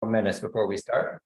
minutes before we start.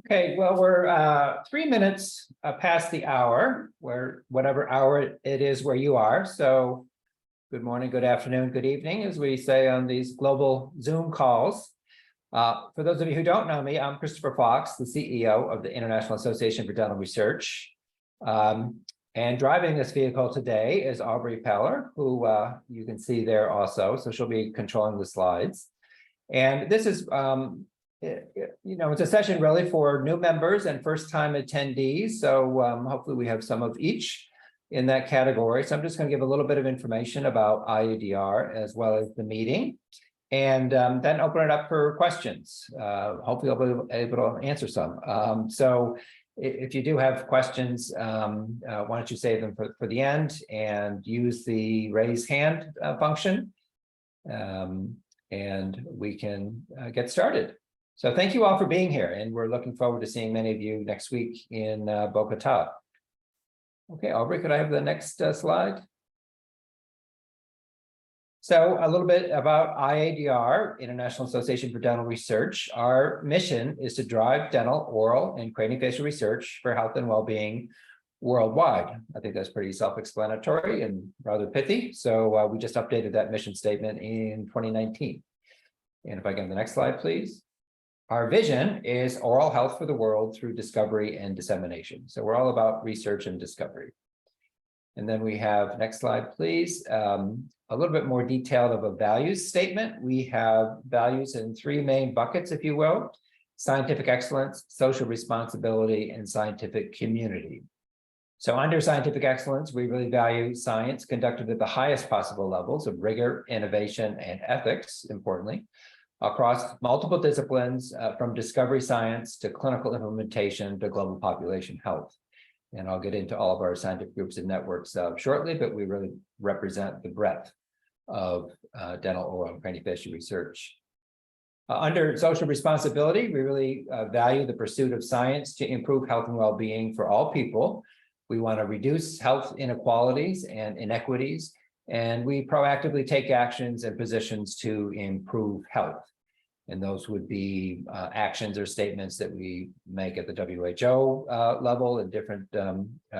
Okay, well, we're 3 minutes past the hour, where whatever hour it is where you are. So good morning, good afternoon, good evening, as we say on these global Zoom calls. For those of you who don't know me, I'm Christopher Fox, the CEO of the International Association for Dental Research. And driving this vehicle today is Aubrey Peller, who you can see there also. So she'll be controlling the slides. And this is it's a session really for new members and first-time attendees. So hopefully we have some of each in that category. So I'm just going to give a little bit of information about IADR as well as the meeting, and then open it up for questions. Hopefully I'll be able to answer some. So if you do have questions, why don't you save them for the end and use the raise hand function, and we can get started. So thank you all for being here, and we're looking forward to seeing many of you next week in Bogota. Okay, Aubrey, could I have the next slide? So a little bit about IADR, International Association for Dental Research. Our mission is to drive dental, oral, and craniofacial research for health and well-being worldwide. I think that's pretty self-explanatory and rather pithy. So we just updated that mission statement in 2019. And if I get the next slide, please. Our vision is oral health for the world through discovery and dissemination. So we're all about research and discovery. And then we have, next slide, please, a little bit more detailed of a values statement. We have values in 3 main buckets, if you will: scientific excellence, social responsibility, and scientific community. So under scientific excellence, we really value science conducted at the highest possible levels of rigor, innovation, and ethics, importantly, across multiple disciplines, from discovery science to clinical implementation to global population health. And I'll get into all of our scientific groups and networks shortly, but we really represent the breadth of dental, oral, and craniofacial research. Under social responsibility, we really value the pursuit of science to improve health and well-being for all people. We want to reduce health inequalities and inequities, and we proactively take actions and positions to improve health. And those would be actions or statements that we make at the WHO level and different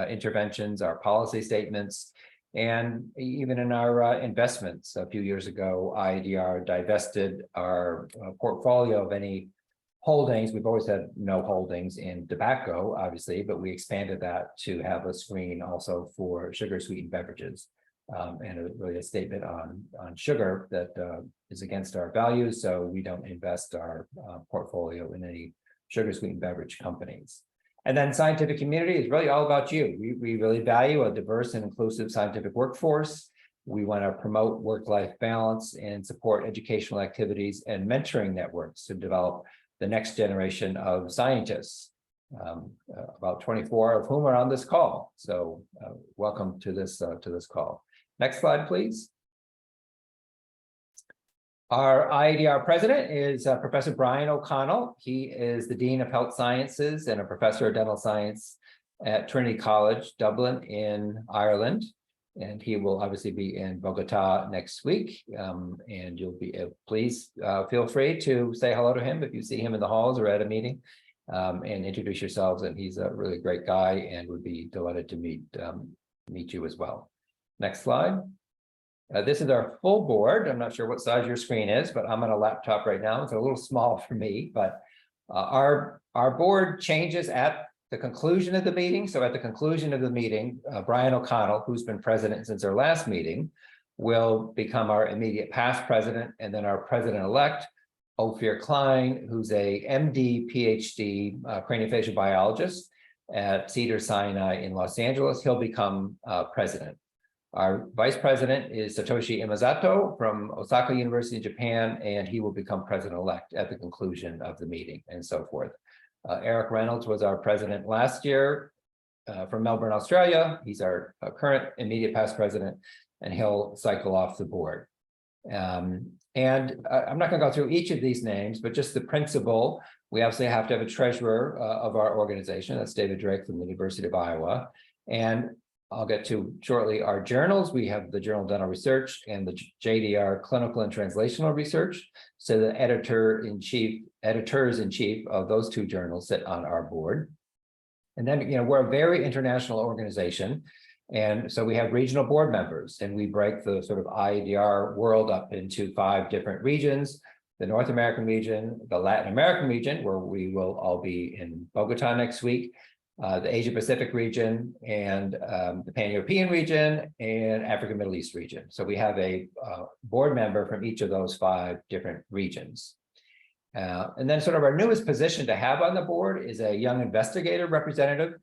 interventions, our policy statements, and even in our investments. A few years ago, IADR divested our portfolio of any holdings. We've always had no holdings in tobacco, obviously, but we expanded that to have a screen also for sugar sweetened beverages. And really a statement on sugar that is against our values. So we don't invest our portfolio in any sugar sweetened beverage companies. And then scientific community is really all about you. We really value a diverse and inclusive scientific workforce. We want to promote work-life balance and support educational activities and mentoring networks to develop the next generation of scientists. About 24 of whom are on this call. So welcome to this call. Next slide, please. Our IADR president is Professor Brian O'Connell. He is the Dean of Health Sciences and a professor of dental science at Trinity College, Dublin in Ireland. And he will obviously be in Bogota next week. And you'll be, please feel free to say hello to him if you see him in the halls or at a meeting, and introduce yourselves. And he's a really great guy and would be delighted to meet you as well. Next slide. This is our full board. I'm not sure what size your screen is, but I'm on a laptop right now. It's a little small for me, but our board changes at the conclusion of the meeting. So at the conclusion of the meeting, Brian O'Connell, who's been president since our last meeting, will become our immediate past president, and then our president-elect, Ophir Klein, who's a MD, PhD craniofacial biologist at Cedars-Sinai in Los Angeles. He'll become president. Our vice president is Satoshi Imazato from Osaka University in Japan, and he will become president-elect at the conclusion of the meeting, and so forth. Eric Reynolds was our president last year from Melbourne, Australia. He's our current immediate past president, and he'll cycle off the board. And I'm not going to go through each of these names, but just the principle. We obviously have to have a treasurer of our organization. That's David Drake from the University of Iowa. And I'll get to shortly our journals. We have the Journal of Dental Research and the JDR Clinical and Translational Research. So the editors in chief of those two journals sit on our board. And then, we're a very international organization. And so we have regional board members, and we break the sort of IADR world up into 5 different regions: the North American region, the Latin American region, where we will all be in Bogota next week, the Asia Pacific region, and the Pan-European region, and Africa Middle East region. So we have a board member from each of those 5 different regions. And then sort of our newest position to have on the board is a young investigator representative.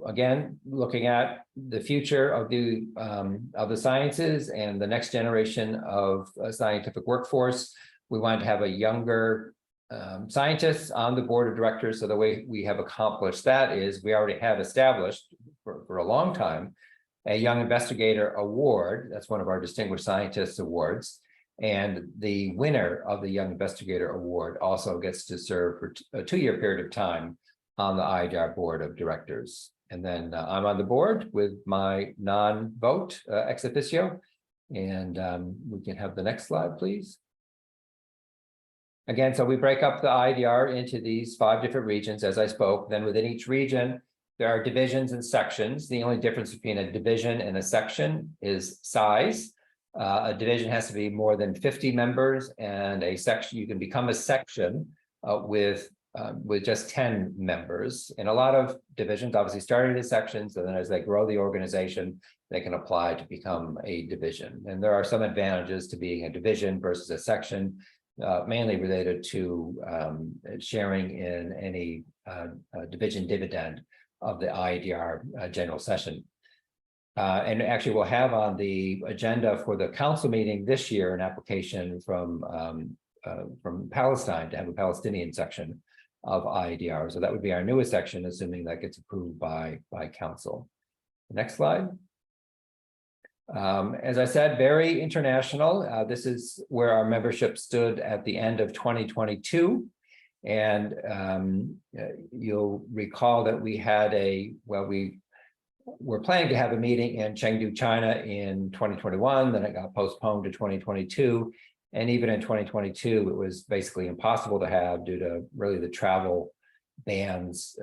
Again, looking at the future of the sciences and the next generation of scientific workforce, we wanted to have a younger scientists on the board of directors. So the way we have accomplished that is we already have established for a long time a Young Investigator Award. That's one of our Distinguished Scientists Awards. And the winner of the Young Investigator Award also gets to serve for a 2-year period of time on the IADR board of directors. And then I'm on the board with my non-vote ex officio. And we can have the next slide, please. Again, so we break up the IADR into these 5 different regions, as I spoke. Then within each region, there are divisions and sections. The only difference between a division and a section is size. A division has to be more than 50 members, and a section, you can become a section with just 10 members. And a lot of divisions obviously started as sections, and then as they grow the organization, they can apply to become a division. And there are some advantages to being a division versus a section, mainly related to sharing in any division dividend of the IADR general session. And actually we'll have on the agenda for the council meeting this year an application from Palestine to have a Palestinian section of IADR. So that would be our newest section, assuming that gets approved by council. Next slide. As I said, very international. This is where our membership stood at the end of 2022. And you'll recall that we had we were planning to have a meeting in Chengdu, China in 2021, then it got postponed to 2022. And even in 2022, it was basically impossible to have due to really the travel bans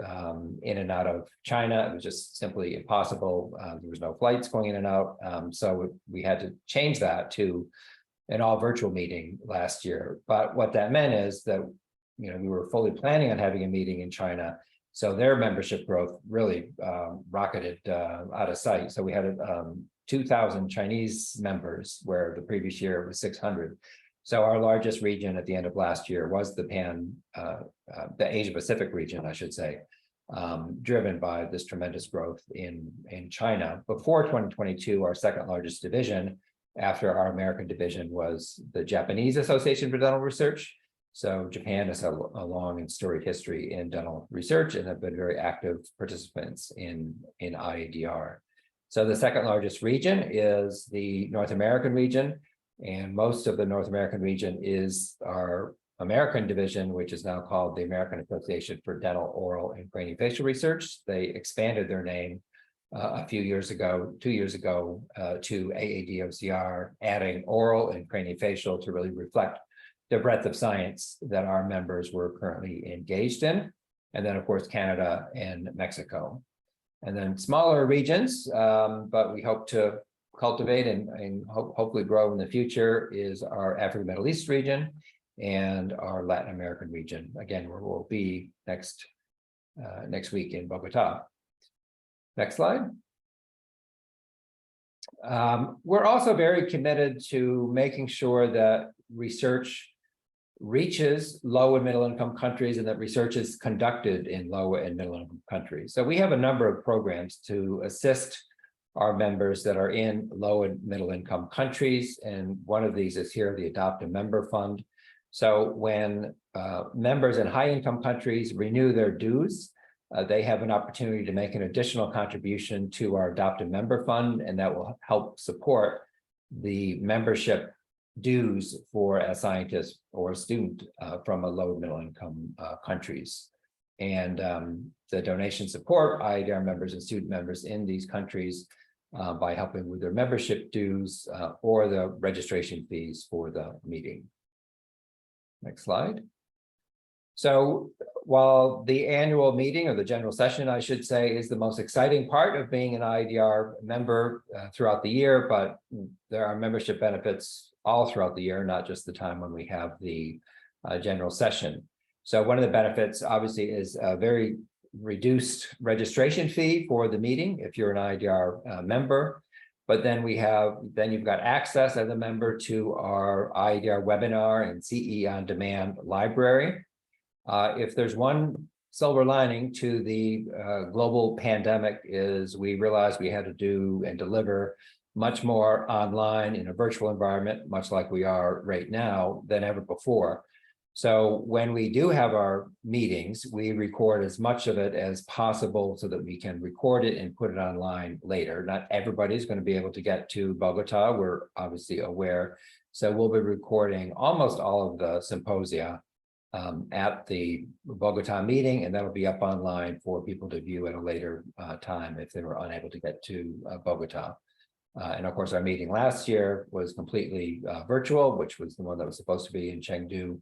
in and out of China. It was just simply impossible. There was no flights going in and out. So we had to change that to an all virtual meeting last year. But what that meant is that, you know, we were fully planning on having a meeting in China. So their membership growth really rocketed out of sight. So we had 2,000 Chinese members, where the previous year it was 600. So our largest region at the end of last year was the Asia Pacific region, I should say, driven by this tremendous growth in China. Before 2022, our second largest division after our American division was the Japanese Association for Dental Research. So Japan has a long and storied history in dental research and have been very active participants in IADR. So the second largest region is the North American region, and most of the North American region is our American division, which is now called the American Association for Dental, Oral, and Craniofacial Research. They expanded their name a few years ago, 2 years ago, to AADOCR, adding oral and craniofacial to really reflect the breadth of science that our members were currently engaged in. And then, of course, Canada and Mexico. And then smaller regions, but we hope to cultivate and hopefully grow in the future, is our Africa Middle East region and our Latin American region, again, where we'll be next week in Bogota. Next slide. We're also very committed to making sure that research reaches low and middle income countries and that research is conducted in low and middle income countries. So we have a number of programs to assist our members that are in low and middle income countries. And one of these is here, the Adopt a Member Fund. So when members in high income countries renew their dues, they have an opportunity to make an additional contribution to our Adopt a Member Fund, and that will help support the membership dues for a scientist or a student from a low middle income countries. And the donation support IADR members and student members in these countries by helping with their membership dues or the registration fees for the meeting. Next slide. So while the annual meeting, or the general session, I should say, is the most exciting part of being an IADR member throughout the year, but there are membership benefits all throughout the year, not just the time when we have the general session. So one of the benefits, obviously, is a very reduced registration fee for the meeting if you're an IADR member. But then you've got access as a member to our IADR webinar and CE on demand library. If there's one silver lining to the global pandemic, is we realized we had to do and deliver much more online in a virtual environment, much like we are right now, than ever before. So when we do have our meetings, we record as much of it as possible so that we can record it and put it online later. Not everybody's going to be able to get to Bogota, we're obviously aware. So we'll be recording almost all of the symposia at the Bogota meeting, and that'll be up online for people to view at a later time if they were unable to get to Bogota. And of course, our meeting last year was completely virtual, which was the one that was supposed to be in Chengdu,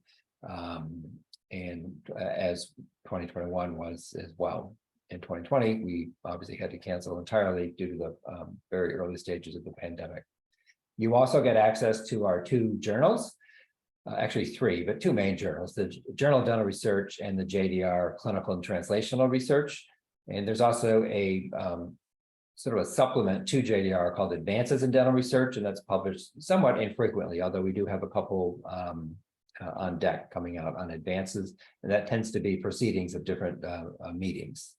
and as 2021 was as well. In 2020, we obviously had to cancel entirely due to the very early stages of the pandemic. You also get access to our two journals, actually three, but two main journals, the Journal of Dental Research and the JDR Clinical and Translational Research. And there's also a sort of a supplement to JDR called Advances in Dental Research, and that's published somewhat infrequently, although we do have a couple on deck coming out on advances, and that tends to be proceedings of different meetings.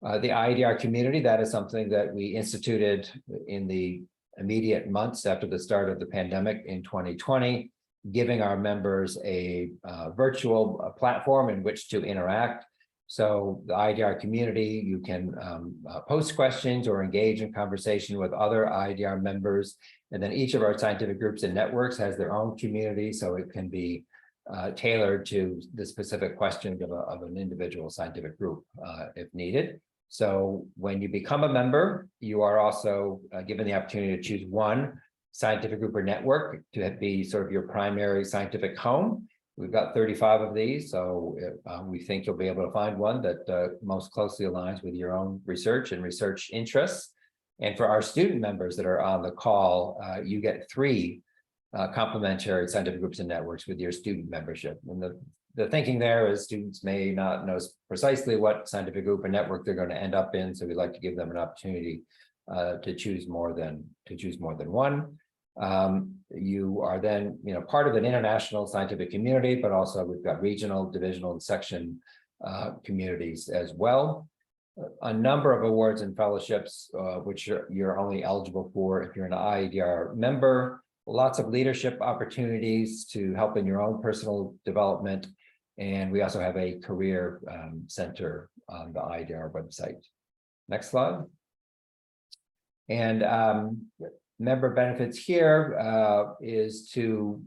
The IADR community, that is something that we instituted in the immediate months after the start of the pandemic in 2020, giving our members a virtual platform in which to interact. So the IADR community, you can post questions or engage in conversation with other IADR members. And then each of our scientific groups and networks has their own community, so it can be tailored to the specific questions of an individual scientific group if needed. So when you become a member, you are also given the opportunity to choose one scientific group or network to be sort of your primary scientific home. We've got 35 of these, so we think you'll be able to find one that most closely aligns with your own research and research interests. And for our student members that are on the call, you get 3 complementary scientific groups and networks with your student membership. And the thinking there is students may not know precisely what scientific group or network they're going to end up in, so we'd like to give them an opportunity to choose more than one. You are then, part of an international scientific community, but also we've got regional, divisional, and section communities as well. A number of awards and fellowships, which you're only eligible for if you're an IADR member. Lots of leadership opportunities to help in your own personal development. And we also have a career center on the IADR website. Next slide. And member benefits here is to,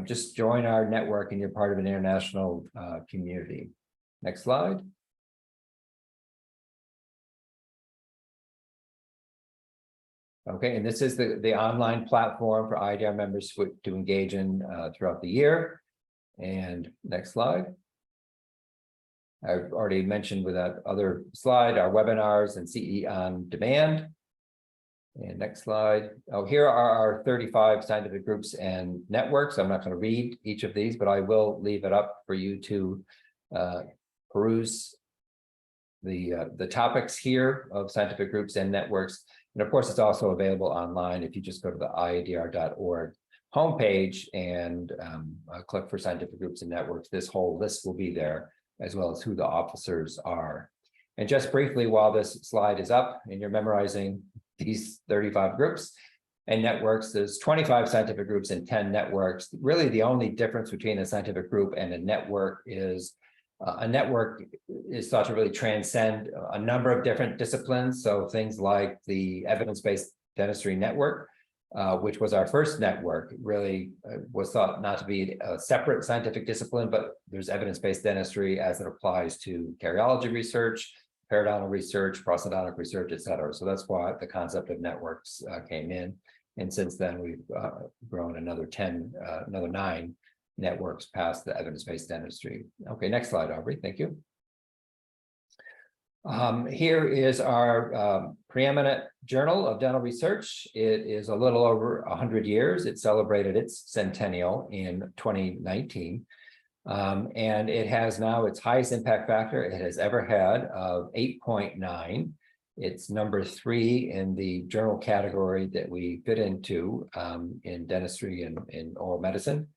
just join our network and you're part of an international community. Next slide. Okay, and this is the online platform for IADR members to engage in throughout the year. And next slide. I've already mentioned with that other slide, our webinars and CE on demand. And next slide. Oh, here are our 35 scientific groups and networks. I'm not going to read each of these, but I will leave it up for you to peruse the topics here of scientific groups and networks. And of course, it's also available online if you just go to the IADR.org homepage and click for scientific groups and networks. This whole list will be there, as well as who the officers are. And just briefly, while this slide is up and you're memorizing these 35 groups and networks, there's 25 scientific groups and 10 networks. Really, the only difference between a scientific group and a network is a network is thought to really transcend a number of different disciplines. So things like the evidence-based dentistry network, which was our first network, really was thought not to be a separate scientific discipline, but there's evidence-based dentistry as it applies to karyology research, periodontal research, prosthodontic research, et cetera. So that's why the concept of networks came in. And since then, we've grown another 9 networks past the evidence-based dentistry. Okay, next slide, Aubrey. Thank you. Here is our preeminent journal of dental research. It is a little over 100 years. It celebrated its centennial in 2019. And it has now its highest impact factor it has ever had of 8.9. It's number 3 in the journal category that we fit into in dentistry and in oral medicine.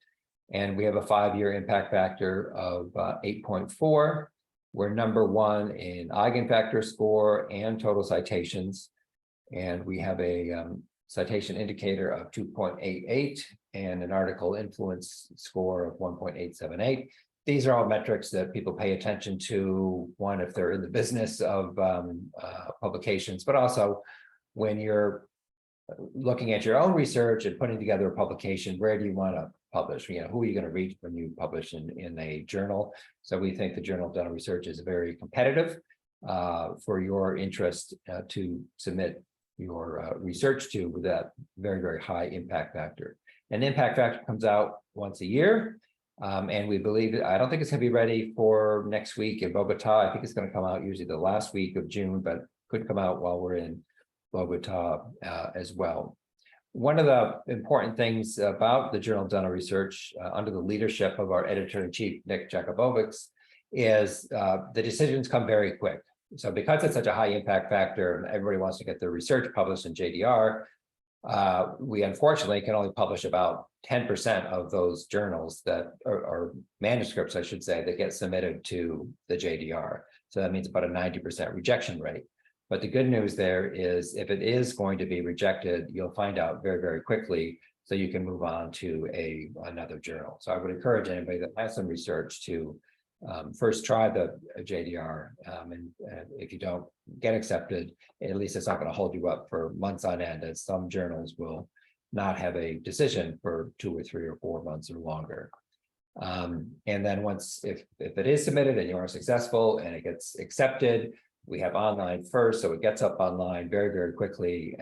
And we have a 5-year impact factor of 8.4. We're number 1 in eigenfactor score and total citations. And we have a citation indicator of 2.88 and an article influence score of 1.878. These are all metrics that people pay attention to, one, if they're in the business of publications, but also when you're looking at your own research and putting together a publication, where do you want to publish? Who are you going to reach when you publish in a journal? So we think the Journal of Dental Research is very competitive for your interest to submit your research to with that very, very high impact factor. And impact factor comes out once a year. And we believe, I don't think it's going to be ready for next week in Bogota. I think it's going to come out usually the last week of June, but could come out while we're in Bogota as well. One of the important things about the Journal of Dental Research under the leadership of our editor-in-chief, Nick Jakubovics, is the decisions come very quick. So because it's such a high impact factor and everybody wants to get their research published in JDR, we unfortunately can only publish about 10% of those journals that are manuscripts, I should say, that get submitted to the JDR. So that means about a 90% rejection rate. But the good news there is if it is going to be rejected, you'll find out very, very quickly, so you can move on to another journal. So I would encourage anybody that has some research to first try the JDR. And if you don't get accepted, at least it's not going to hold you up for months on end, as some journals will not have a decision for 2 or 3 or 4 months or longer. And then once, if it is submitted and you are successful and it gets accepted, we have online first, so it gets up online very, very quickly.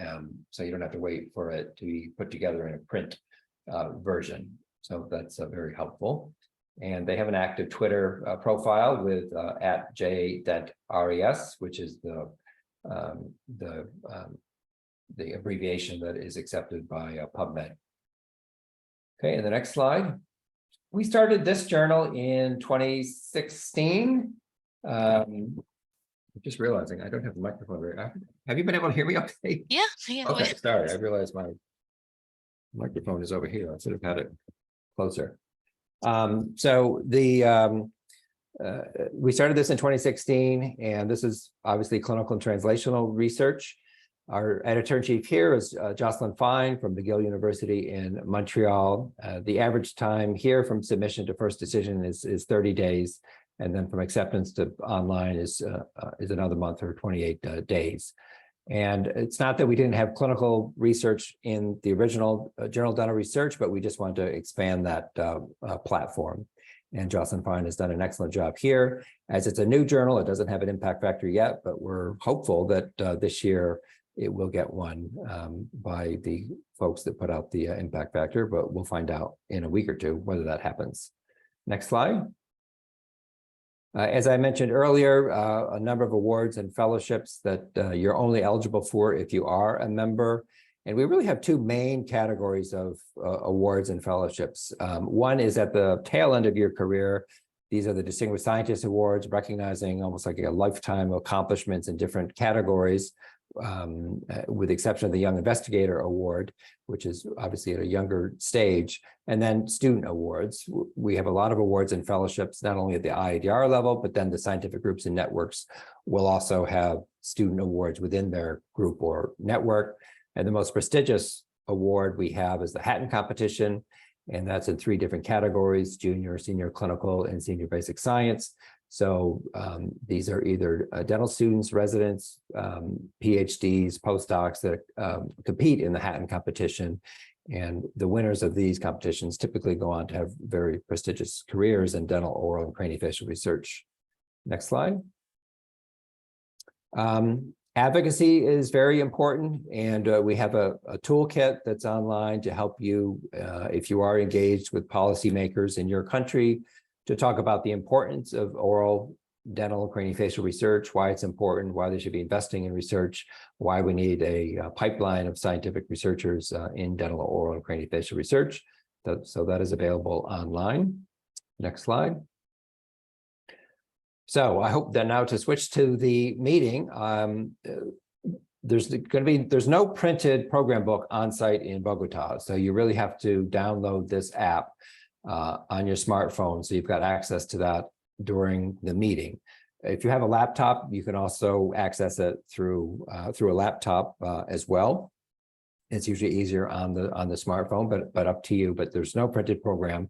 So you don't have to wait for it to be put together in a print version. So that's very helpful. And they have an active Twitter profile with @j.res, which is the abbreviation that is accepted by PubMed. Okay, and the next slide. We started this journal in 2016. I'm just realizing I don't have the microphone very. Have you been able to hear me okay? Yeah. Okay, sorry. I realized my microphone is over here. I should have had it closer. So we started this in 2016, and this is obviously clinical and translational research. Our editor-in-chief here is Jocelyn Fine from McGill University in Montreal. The average time here from submission to first decision is 30 days. And then from acceptance to online is another month or 28 days. And it's not that we didn't have clinical research in the original Journal of Dental Research, but we just wanted to expand that platform. And Jocelyn Fine has done an excellent job here. As it's a new journal, it doesn't have an impact factor yet, but we're hopeful that this year it will get one by the folks that put out the impact factor, but we'll find out in a week or two whether that happens. Next slide. As I mentioned earlier, a number of awards and fellowships that you're only eligible for if you are a member. And we really have two main categories of awards and fellowships. One is at the tail end of your career. These are the Distinguished Scientist Awards, recognizing almost like a lifetime accomplishments in different categories, with the exception of the Young Investigator Award, which is obviously at a younger stage, and then student awards. We have a lot of awards and fellowships, not only at the IADR level, but then the scientific groups and networks will also have student awards within their group or network. And the most prestigious award we have is the Hatton Competition, and that's in 3 different categories: junior, senior clinical, and senior basic science. So these are either dental students, residents, PhDs, postdocs that compete in the Hatton competition. And the winners of these competitions typically go on to have very prestigious careers in dental, oral, and craniofacial research. Next slide. Advocacy is very important, and we have a toolkit that's online to help you if you are engaged with policymakers in your country, to talk about the importance of oral, dental, craniofacial research, why it's important, why they should be investing in research, why we need a pipeline of scientific researchers in dental, oral, and craniofacial research. So that is available online. Next slide. So I hope that now to switch to the meeting, there's no printed program book on site in Bogota. So you really have to download this app on your smartphone. So you've got access to that during the meeting. If you have a laptop, you can also access it through a laptop as well. It's usually easier on the smartphone, but up to you. But there's no printed program.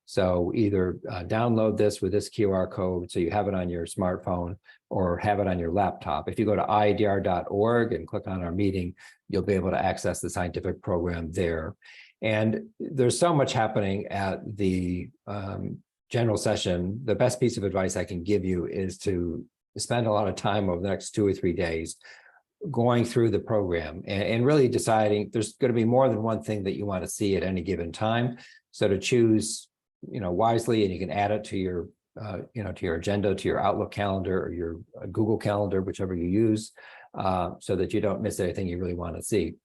So either download this with this QR code so you have it on your smartphone, or have it on your laptop. If you go to IADR.org and click on our meeting, you'll be able to access the scientific program there. And there's so much happening at the general session. The best piece of advice I can give you is to spend a lot of time over the next 2 or 3 days going through the program and really deciding there's going to be more than one thing that you want to see at any given time. So to choose, wisely, and you can add it to your, to your agenda, to your Outlook calendar or your Google Calendar, whichever you use, so that you don't miss anything you really want to see.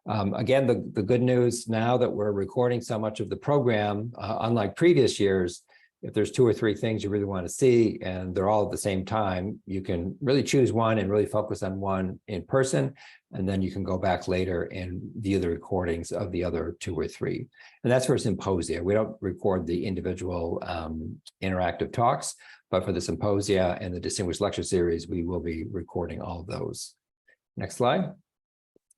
Again, the good news now that we're recording so much of the program, unlike previous years, if there's 2 or 3 things you really want to see and they're all at the same time, you can really choose one and really focus on one in person. And then you can go back later and view the recordings of the other 2 or 3. And that's for symposia. We don't record the individual interactive talks, but for the symposia and the Distinguished Lecture Series, we will be recording all of those. Next slide.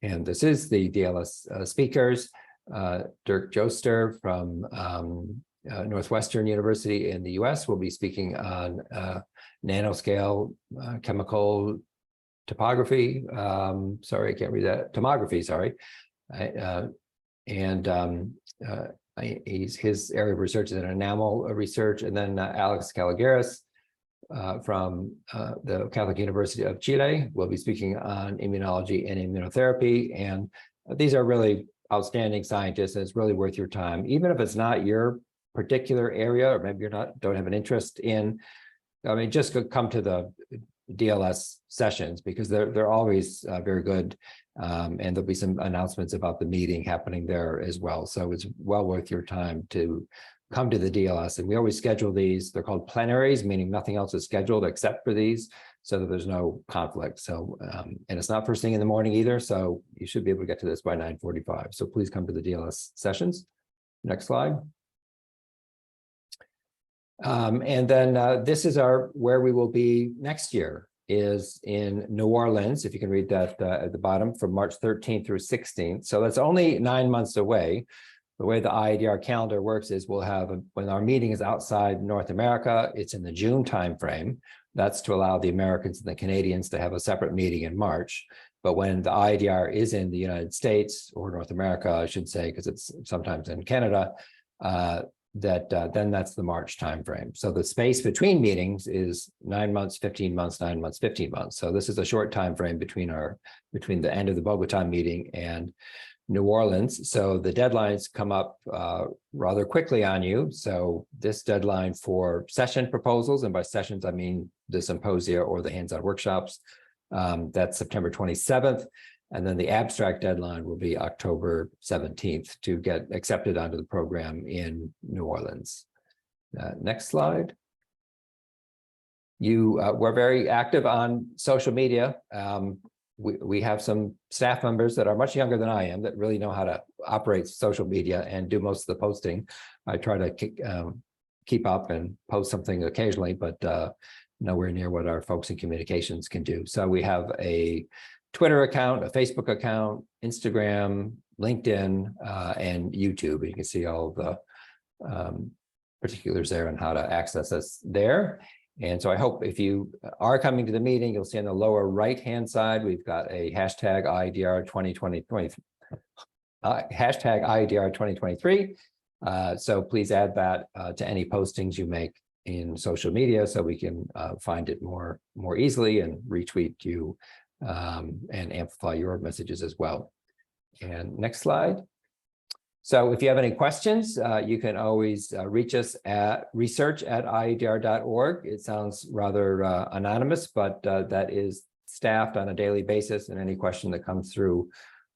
And this is the DLS speakers. Dirk Joester from Northwestern University in the US will be speaking on nanoscale chemical topography. Sorry, I can't read that. Tomography, sorry. His area of research is in enamel research. And then Alex Caligaris from the Catholic University of Chile will be speaking on immunology and immunotherapy. And these are really outstanding scientists, and it's really worth your time, even if it's not your particular area, or maybe don't have an interest in. I mean, just come to the DLS sessions because they're always very good, and there'll be some announcements about the meeting happening there as well. So it's well worth your time to come to the DLS, and we always schedule these. They're called plenaries, meaning nothing else is scheduled except for these, so that there's no conflict. So, and it's not first thing in the morning either, so you should be able to get to this by 9:45. So please come to the DLS sessions. Next slide. And then this is where we will be next year, is in New Orleans, if you can read that at the bottom, from March 13th through 16th. So that's only 9 months away. The way the IADR calendar works is we'll have, when our meeting is outside North America, it's in the June timeframe. That's to allow the Americans and the Canadians to have a separate meeting in March. But when the IADR is in the United States, or North America, I should say, because it's sometimes in Canada, then that's the March timeframe. So the space between meetings is 9 months, 15 months, 9 months, 15 months. So this is a short time frame between the end of the Bogota meeting and New Orleans. So the deadlines come up rather quickly on you. So this deadline for session proposals, and by sessions I mean the symposia or the hands-on workshops, that's September 27th. And then the abstract deadline will be October 17th to get accepted onto the program in New Orleans. Next slide. You were very active on social media. We have some staff members that are much younger than I am that really know how to operate social media and do most of the posting. I try to keep up and post something occasionally, but nowhere near what our folks in communications can do. So we have a Twitter account, a Facebook account, Instagram, LinkedIn, and YouTube. You can see all the particulars there and how to access us there. And so I hope if you are coming to the meeting, you'll see on the lower right-hand side, we've got a hashtag IADR 2023. Hashtag IADR 2023. So please add that to any postings you make in social media so we can find it more easily and retweet you and amplify your messages as well. And next slide. So if you have any questions, you can always reach us at research@iadr.org. It sounds rather anonymous, but that is staffed on a daily basis, and any question that comes through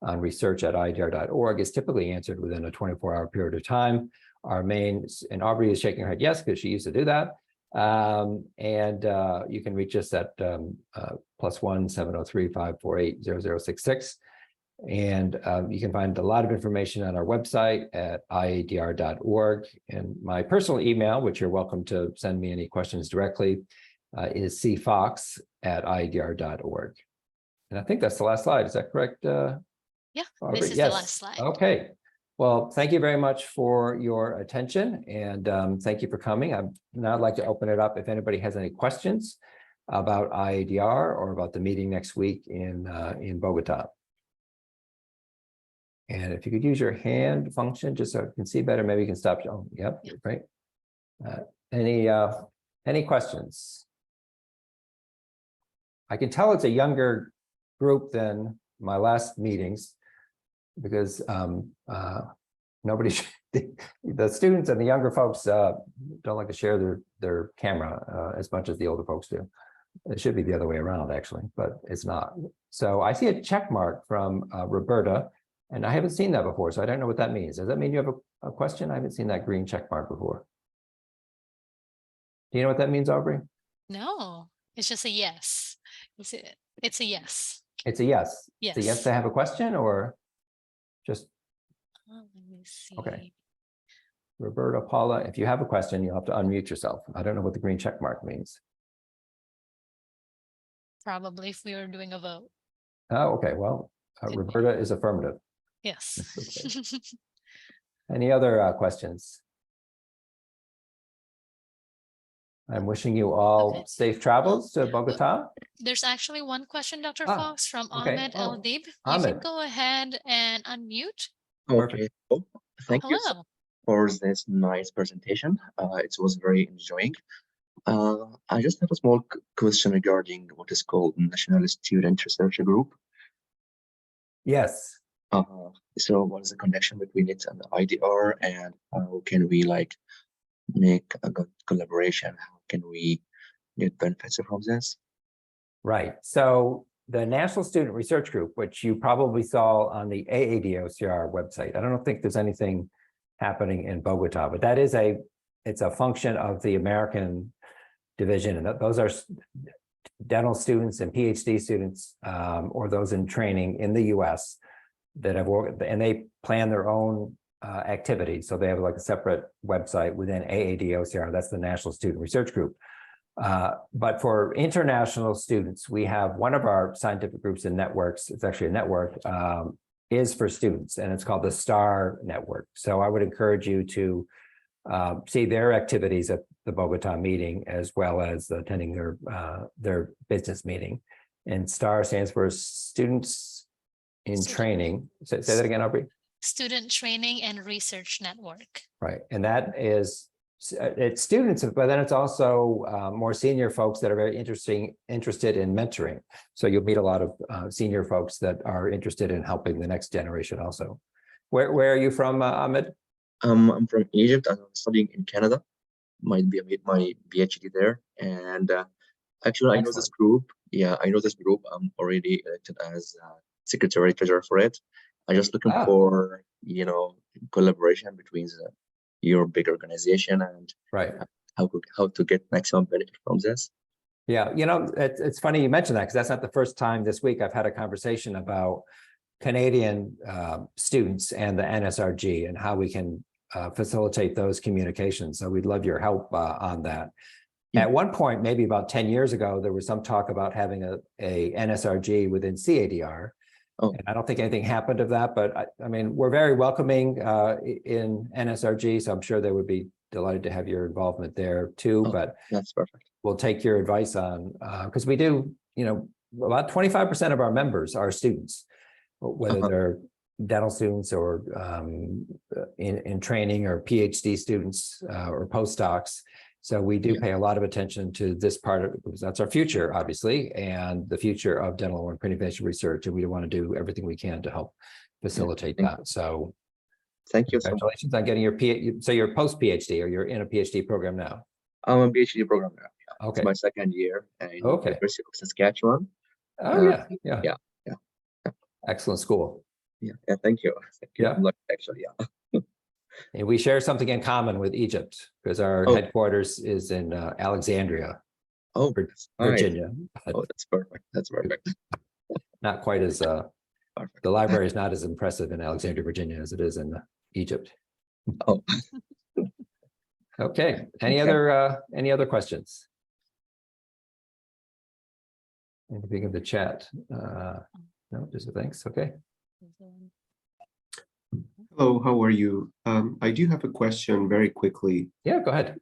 on research@iadr.org is typically answered within a 24-hour period of time. Our main, and Aubrey is shaking her head yes, because she used to do that. And you can reach us at +1 703 548 0066. And you can find a lot of information on our website at iadr.org. And my personal email, which you're welcome to send me any questions directly, is cfox@iadr.org. And I think that's the last slide. Is that correct? Yeah, Aubrey? this is Yes. the last slide. Okay. Well, thank you very much for your attention, and thank you for coming. Now I'd like to open it up if anybody has any questions about IADR or about the meeting next week in Bogota. And if you could use your hand function just so I can see better, maybe you can stop. Oh, yep, right. Any questions? I can tell it's a younger group than my last meetings because nobody, the students and the younger folks don't like to share their camera as much as the older folks do. It should be the other way around, actually, but it's not. So I see a check mark from Roberta. And I haven't seen that before, so I don't know what that means. Does that mean you have a question? I haven't seen that green check mark before. Do you know what that means, Aubrey? No, it's just a yes. It's a yes. It's a yes. Yes. It's a yes to have a question, or just? Let me see. Okay. Roberta, Paula, if you have a question, you'll have to unmute yourself. I don't know what the green check mark means. Probably if we were doing a vote. Oh, okay. Well, Roberta is affirmative. Yes. Okay. Any other questions? I'm wishing you all safe travels to Bogota. There's actually one question, Dr. Fox, from Ahmed El-Dib. You can go ahead and unmute. Okay. Oh, thank you for this nice presentation. It was very enjoying. I just have a small question regarding what is called National Student Research Group. Yes. So what is the connection between it and the IDR, and how can we like make a good collaboration? How can we get benefits from this? Right. So the National Student Research Group, which you probably saw on the IADR website. I don't think there's anything happening in Bogota, but that is it's a function of the American division, and those are dental students and PhD students, or those in training in the US that have worked, and they plan their own activities. So they have like a separate website within IADR. That's the National Student Research Group. But for international students, we have one of our scientific groups and networks. It's actually a network, is for students, and it's called the STAR Network. So I would encourage you to see their activities at the Bogota meeting, as well as attending their business meeting. And STAR stands for Students in Training. Say that again, Aubrey. Student Training and Research Network. Right, and that is it's students, but then it's also more senior folks that are very interested in mentoring. So you'll meet a lot of senior folks that are interested in helping the next generation also. Where are you from, Ahmed? I'm from Egypt. I'm studying in Canada. My PhD there. And actually, I know this group. Yeah, I know this group. I'm already elected as secretary treasurer for it. I'm just looking for, collaboration between your big organization and how to get maximum benefit from this. Yeah, it's funny you mentioned that, because that's not the first time this week I've had a conversation about Canadian students and the NSRG and how we can facilitate those communications. So we'd love your help on that. At one point, maybe about 10 years ago, there was some talk about having a NSRG within CADR. And I don't think anything happened of that, but I mean, we're very welcoming in NSRG, so I'm sure they would be delighted to have your involvement there too. But that's perfect. We'll take your advice on, because we do, about 25% of our members are students, whether they're dental students or in training, or PhD students or postdocs. So we do pay a lot of attention to this part of it, because that's our future, obviously, and the future of dental and craniofacial research. And we want to do everything we can to help facilitate that. So thank you. Congratulations on getting your PhD. So you're post PhD, or you're in a PhD program now? I'm a PhD program now. Yeah. Okay. It's my second year at University of Saskatchewan. Oh, yeah. Excellent school. Yeah, thank you. Yeah. Actually, And we share something in common with Egypt, because our headquarters is in Alexandria, Virginia. That's perfect. That's perfect. Not quite as the library is not as impressive in Alexandria, Virginia, as it is in Egypt. Okay. Any other questions? Anything in the chat? No, just a thanks. Okay. Hello, how are you? I do have a question very quickly. Yeah, go ahead.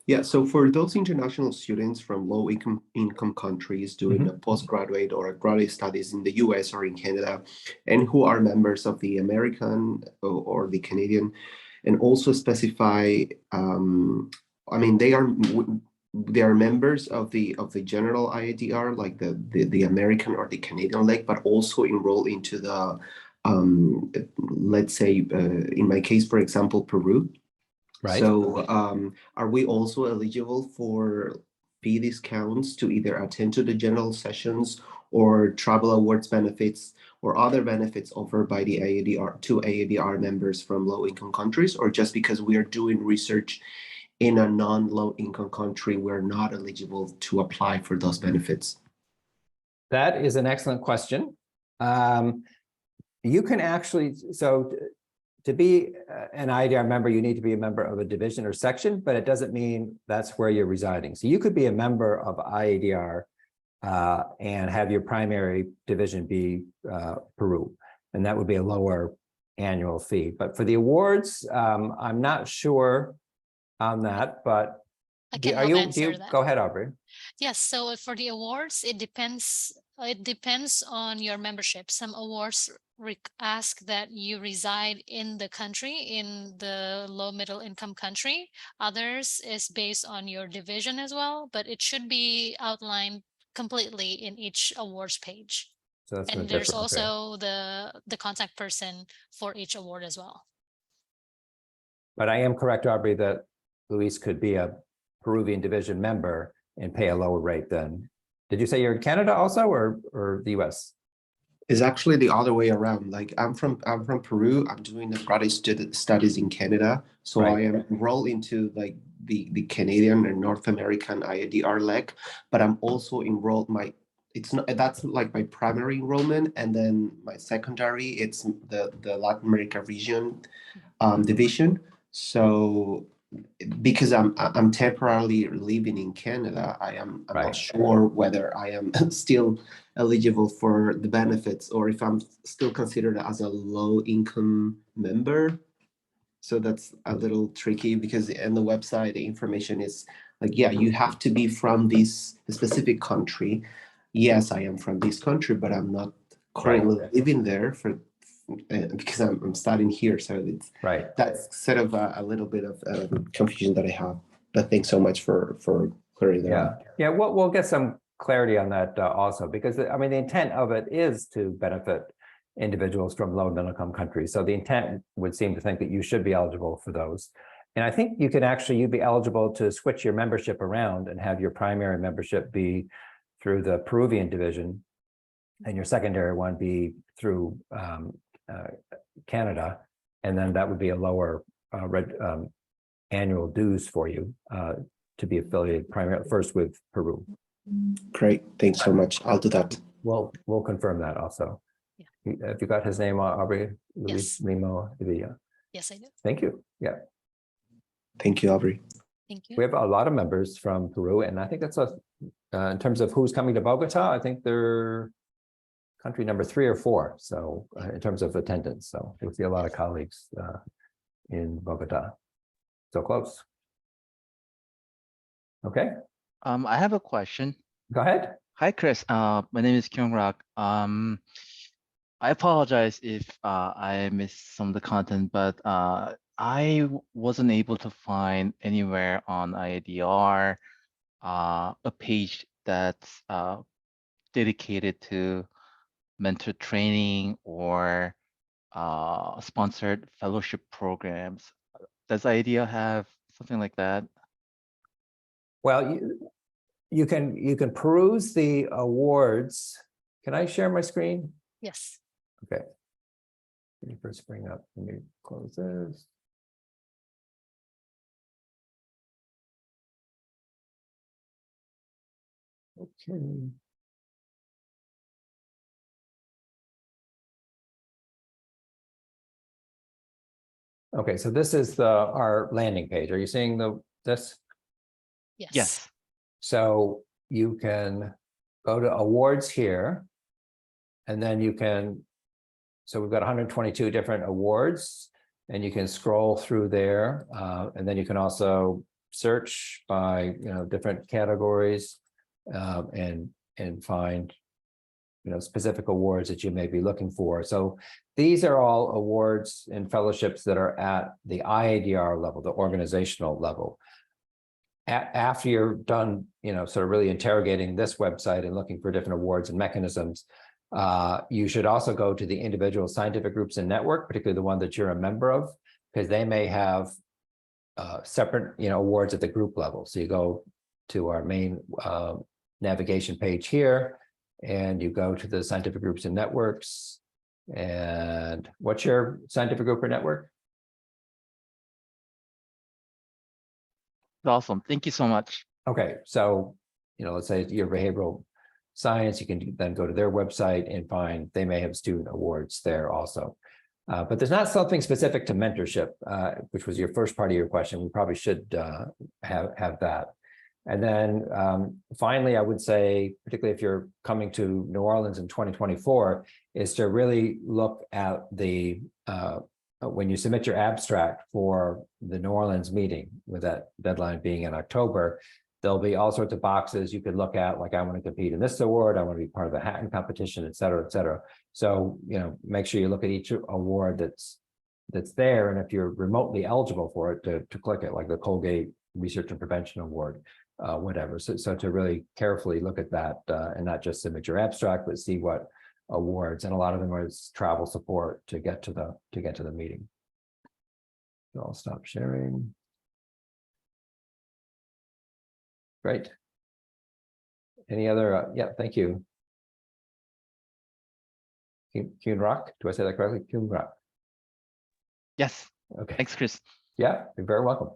Yeah, so for those international students from low-income countries doing a postgraduate or a graduate studies in the US or in Canada, and who are members of the American or the Canadian, and also specify, I mean, they are members of the general IADR, like the American or the Canadian leg, but also enroll into the let's say in my case, for example, Peru. Right. So are we also eligible for fee discounts to either attend to the general sessions or travel awards benefits or other benefits offered by the IADR to IADR members from low-income countries, or just because we are doing research in a non-low-income country, we're not eligible to apply for those benefits? That is an excellent question. You can actually, so to be an IADR member, you need to be a member of a division or section, but it doesn't mean that's where you're residing. So you could be a member of IADR and have your primary division be Peru, and that would be a lower annual fee. But for the awards, I'm not sure on that, but I can help answer that. Go ahead, Aubrey. Yes, so for the awards, it depends It depends on your membership. Some awards ask that you reside in the country, in the low middle income country. Others is based on your division as well, but it should be outlined completely in each awards page. So that's And gonna there's differ, okay. also the contact person for each award as well. But I am correct, Aubrey, that Luis could be a Peruvian division member and pay a lower rate than. Did you say you're in Canada also, or the US? It's actually the other way around. Like I'm from Peru. I'm doing the graduate studies in Canada, so Right. I am enrolled into like the Canadian and North American IADR leg, but I'm also enrolled it's not, that's like my primary enrollment, and then my secondary it's the Latin America region division. So because I'm temporarily living in Canada, I'm Right. not sure whether I am still eligible for the benefits or if I'm still considered as a low income member. So that's a little tricky because in the website the information is like, yeah, you have to be from this specific country. Yes, I am from this country, but I'm not currently living there because I'm studying here. So it's that's sort of a little bit of confusion that I have. But thanks so much for clearing that up. Yeah, we'll get some clarity on that also, because I mean the intent of it is to benefit individuals from low middle income countries. So the intent would seem to think that you should be eligible for those. And I think you'd be eligible to switch your membership around and have your primary membership be through the Peruvian division and your secondary one be through Canada. And then that would be a lower annual dues for you to be affiliated primarily first with Peru. Great, thanks so much. I'll do that. Well, we'll confirm that also. Have you got his name, Aubrey? Luis Limo Evilla. Yes, I do. Thank you. Yeah. Thank you, Aubrey. Thank you. We have a lot of members from Peru, and I think that's in terms of who's coming to Bogota, I think they're country number 3 or 4. So in terms of attendance, so you'll see a lot of colleagues in Bogota. So close. Okay. I have a question. Go ahead. Hi, Chris. My name is Kyung Rak. I apologize if I missed some of the content, but I wasn't able to find anywhere on IADR a page that's dedicated to mentor training or sponsored fellowship programs. Does IADR have something like that? Well, you can peruse the awards. Can I share my screen? Yes. Okay. Let me first bring up, let me close this. Okay. Okay, so this is our landing page. Are you seeing this? Yes. Yes. So you can go to awards here, and then you can, so we've got 122 different awards, and you can scroll through there, and then you can also search by different categories, and find specific awards that you may be looking for. So these are all awards and fellowships that are at the IADR level, the organizational level. After you're done, sort of really interrogating this website and looking for different awards and mechanisms, you should also go to the individual scientific groups and network, particularly the one that you're a member of, because they may have separate, awards at the group level. So you go to our main navigation page here, and you go to the scientific groups and networks. And what's your scientific group or network? Awesome. Thank you so much. Okay, so let's say your behavioral science, you can then go to their website and find they may have student awards there also. But there's not something specific to mentorship, which was your first part of your question. We probably should have that. And then finally, I would say, particularly if you're coming to New Orleans in 2024, is to really look at the when you submit your abstract for the New Orleans meeting, with that deadline being in October, there'll be all sorts of boxes you could look at, like I want to compete in this award, I want to be part of the Hatton competition, et cetera, et cetera. So, make sure you look at each award that's there, and if you're remotely eligible for it, to click it, like the Colgate Research and Prevention Award, whatever. So to really carefully look at that, and not just submit your abstract, but see what awards, and a lot of them is travel support to get to the meeting. So I'll stop sharing. Great. Any other, yeah, thank you. Kyun Rock, do I say that correctly? Kyun Rock. Yes, Okay, thanks, Chris. yeah, you're very welcome.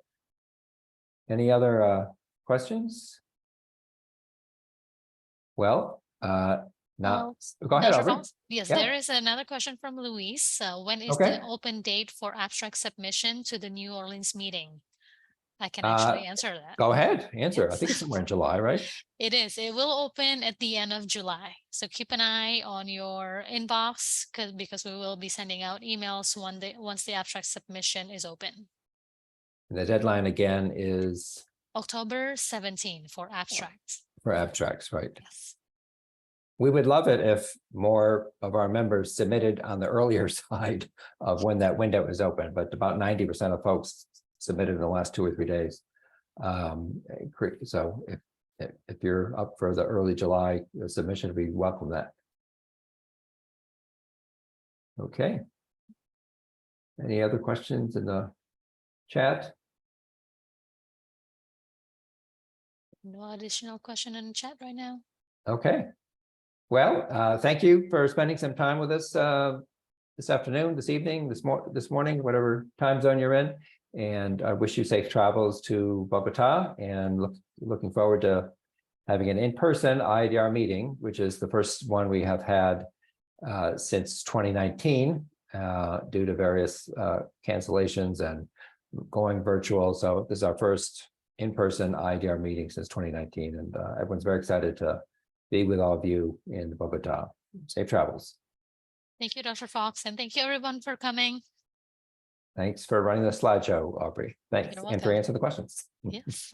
Any other questions? Well, now, Well, go ahead, Dr. Aubrey. Fox? Yes, Yeah. there is another question from Luis. When is Okay. the open date for abstract submission to the New Orleans meeting? I can actually answer that. Go ahead, answer. I Yes. think it's somewhere in July, right? It is. It will open at the end of July. So keep an eye on your inbox because we will be sending out emails once the abstract submission is open. And the deadline again is October 17 for abstracts. for abstracts, right? Yes. We would love it if more of our members submitted on the earlier side of when that window is open, but about 90% of folks submitted in the last 2 or 3 days. So if you're up for the early July submission, we welcome that. Okay. Any other questions in the chat? No additional question in the chat right now. Okay. Well, thank you for spending some time with us this afternoon, this evening, this morning, whatever time zone you're in. And I wish you safe travels to Bogota, and looking forward to having an in-person IADR meeting, which is the first one we have had since 2019 due to various cancellations and going virtual. So this is our first in-person IADR meeting since 2019, and everyone's very excited to be with all of you in Bogota. Safe travels. Thank you, Dr. Fox, and thank you everyone for coming. Thanks for running the slideshow, Aubrey. Thanks, You're and for welcome. answering the questions. Yes.